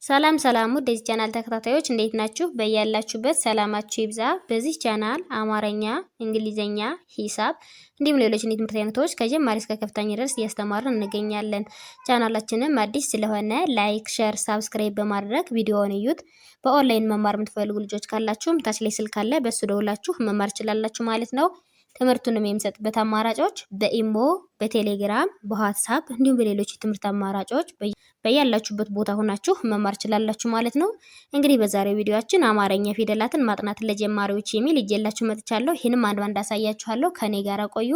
ሰላም ሰላም ውድ የዚህ ቻናል ተከታታዮች እንዴት ናችሁ? በያላችሁበት ሰላማችሁ ይብዛ። በዚህ ቻናል አማርኛ፣ እንግሊዘኛ፣ ሂሳብ እንዲሁም ሌሎች የትምህርት አይነቶች ከጀማሪ እስከ ከፍተኛ ድረስ እያስተማርን እንገኛለን። ቻናላችንም አዲስ ስለሆነ ላይክ፣ ሼር፣ ሳብስክራይብ በማድረግ ቪዲዮውን እዩት። በኦንላይን መማር የምትፈልጉ ልጆች ካላችሁም ታች ላይ ስልክ አለ፣ በሱ ደውላችሁ መማር ትችላላችሁ ማለት ነው። ትምህርቱንም የምሰጥበት አማራጮች በኢሞ፣ በቴሌግራም፣ በዋትስአፕ እንዲሁም በሌሎች የትምህርት አማራጮች በያላችሁበት ቦታ ሆናችሁ መማር ትችላላችሁ ማለት ነው። እንግዲህ በዛሬው ቪዲዮአችን አማርኛ ፊደላትን ማጥናት ለጀማሪዎች የሚል ይዤላችሁ መጥቻለሁ። ይህንም አንድ ባንድ አሳያችኋለሁ። ከኔ ጋር ቆዩ።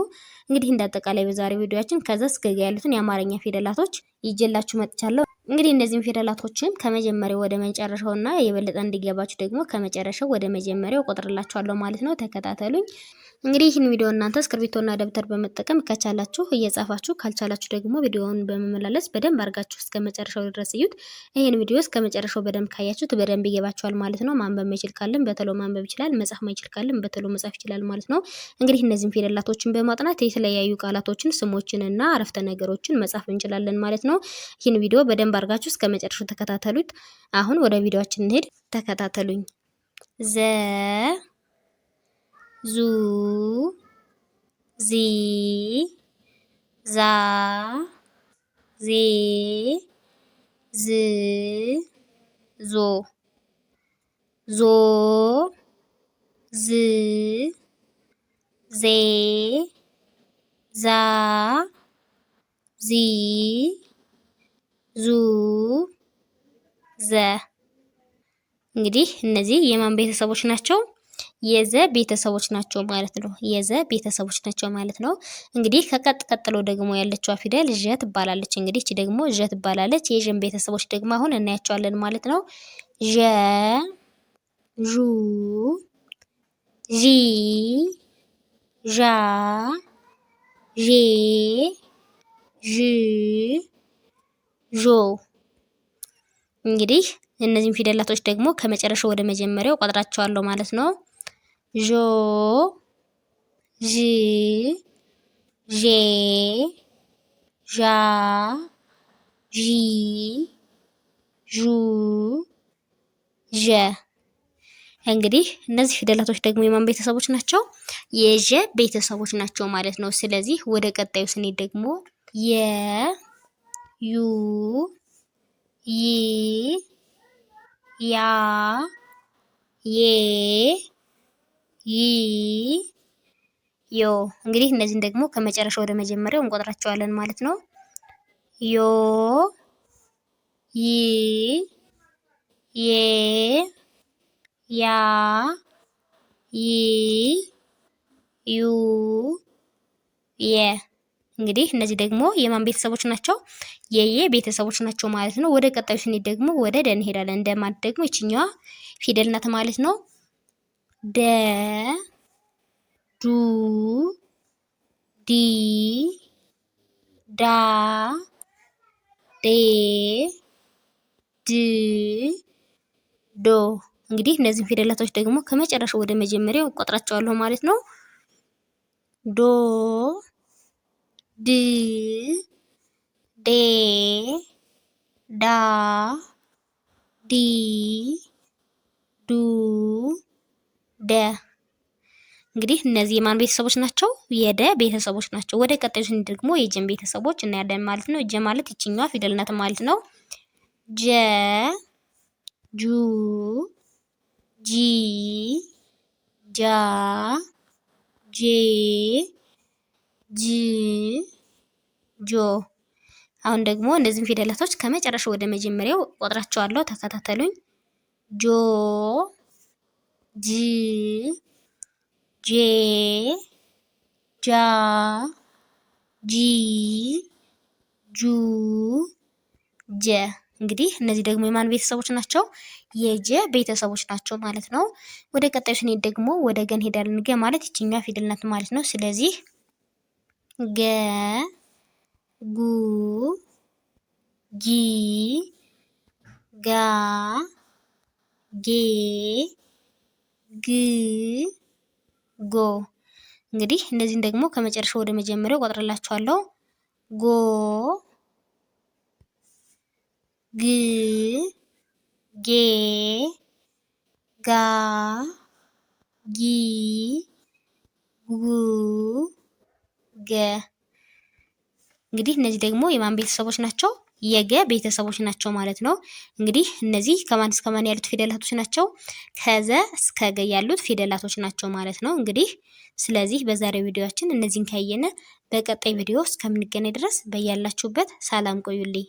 እንግዲህ እንዳጠቃላይ በዛሬው ቪዲዮአችን ከዛ እስከ ያሉትን የአማርኛ ፊደላቶች ይዤላችሁ መጥቻለሁ። እንግዲህ እነዚህን ፊደላቶችን ከመጀመሪያው ወደ መጨረሻውና የበለጠ እንዲገባችሁ ደግሞ ከመጨረሻው ወደ መጀመሪያው ቆጥርላችኋለሁ ማለት ነው። ተከታተሉኝ። እንግዲህ ይህን ቪዲዮ እናንተ እስክሪብቶና ደብተር በመጠቀም ከቻላችሁ እየጻፋችሁ ካልቻላችሁ ደግሞ ቪዲዮውን በመመላለስ በደንብ አድርጋችሁ እስከ መጨረሻው ድረስ እዩት። ይህን ቪዲዮ እስከ መጨረሻው በደንብ ካያችሁት በደንብ ይገባችኋል ማለት ነው። ማንበብ ማይችል ካለም በተሎ ማንበብ ይችላል፣ መጻፍ ማይችል ካለም በተሎ መጻፍ ይችላል ማለት ነው። እንግዲህ እነዚህን ፊደላቶችን በማጥናት የተለያዩ ቃላቶችን፣ ስሞችንና አረፍተ ነገሮችን መጻፍ እንችላለን ማለት ነው። ይህን ቪዲዮ በደንብ አድርጋችሁ እስከ መጨረሻው ተከታተሉት። አሁን ወደ ቪዲዮአችን እንሄድ። ተከታተሉኝ። ዘ ዙ ዚ ዛ ዜ ዝ ዞ ዞ ዝ ዜ ዛ ዚ ዙ ዘ። እንግዲህ እነዚህ የማን ቤተሰቦች ናቸው? የዘ ቤተሰቦች ናቸው ማለት ነው። የዘ ቤተሰቦች ናቸው ማለት ነው። እንግዲህ ቀጥሎ ደግሞ ያለችዋ ፊደል ዠ ትባላለች። እንግዲህ እቺ ደግሞ ዠ ትባላለች። የዠን ቤተሰቦች ደግሞ አሁን እናያቸዋለን ማለት ነው። ዠ፣ ዡ፣ ዢ፣ ዣ፣ ዤ፣ ዥ፣ ዦ። እንግዲህ እነዚህን ፊደላቶች ደግሞ ከመጨረሻው ወደ መጀመሪያው ቆጥራቸዋለሁ ማለት ነው። ዦ፣ ዥ፣ ዤ፣ ዣ፣ ዢ፣ ዡ፣ ዠ። እንግዲህ እነዚህ ፊደላቶች ደግሞ የማን ቤተሰቦች ናቸው? የዠ ቤተሰቦች ናቸው ማለት ነው። ስለዚህ ወደ ቀጣዩ ስንሄድ ደግሞ የ፣ ዩ፣ ይ፣ ያ፣ ዬ፣ ይ፣ ዮ። እንግዲህ እነዚህን ደግሞ ከመጨረሻው ወደ መጀመሪያው እንቆጥራቸዋለን ማለት ነው። ዮ፣ ይ፣ ዬ፣ ያ፣ ይ፣ ዩ፣ የ። እንግዲህ እነዚህ ደግሞ የማን ቤተሰቦች ናቸው? የየ ቤተሰቦች ናቸው ማለት ነው። ወደ ቀጣዩ ስንሄድ ደግሞ ወደ ደ እንሄዳለን። ደ ማለት ደግሞ ይችኛዋ ፊደል ናት ማለት ነው። ደ፣ ዱ፣ ዲ፣ ዳ፣ ዴ፣ ድ፣ ዶ። እንግዲህ እነዚህን ፊደላቶች ደግሞ ከመጨረሻው ወደ መጀመሪያው ቆጥራቸዋለሁ ማለት ነው። ዶ፣ ድ፣ ዴ፣ ዳ፣ ዲ፣ ዱ፣ ደ። እንግዲህ እነዚህ የማን ቤተሰቦች ናቸው? የደ ቤተሰቦች ናቸው። ወደ ቀጣዩ ስንሄድ ደግሞ የጀን ቤተሰቦች እናያለን ማለት ነው። ጀ ማለት ይችኛዋ ፊደል ናት ማለት ነው። ጀ፣ ጁ፣ ጂ፣ ጃ፣ ጄ፣ ጅ፣ ጆ። አሁን ደግሞ እነዚህን ፊደላቶች ከመጨረሻው ወደ መጀመሪያው ቆጥራቸዋለሁ። ተከታተሉኝ። ጆ፣ ጂ፣ ጄ፣ ጃ፣ ጂ፣ ጁ፣ ጀ። እንግዲህ እነዚህ ደግሞ የማን ቤተሰቦች ናቸው? የጀ ቤተሰቦች ናቸው ማለት ነው። ወደ ቀጣዩ ስንሄድ ደግሞ ወደ ገ እንሄዳለን። ገ ማለት ይችኛዋ ፊደል ናት ማለት ነው። ስለዚህ ገ፣ ጉ፣ ጊ፣ ጋ፣ ጌ፣ ግ፣ ጎ። እንግዲህ እነዚህን ደግሞ ከመጨረሻው ወደ መጀመሪያው ቆጥርላችኋለሁ። ጎ፣ ግ፣ ጌ ጋ ጊ ጉ ገ። እንግዲህ እነዚህ ደግሞ የማን ቤተሰቦች ናቸው? የገ ቤተሰቦች ናቸው ማለት ነው። እንግዲህ እነዚህ ከማን እስከ ማን ያሉት ፊደላቶች ናቸው? ከዘ እስከ ገ ያሉት ፊደላቶች ናቸው ማለት ነው። እንግዲህ ስለዚህ በዛሬው ቪዲዮአችን እነዚህን ካየነ በቀጣይ ቪዲዮ እስከምንገናኝ ድረስ በያላችሁበት ሰላም ቆዩልኝ።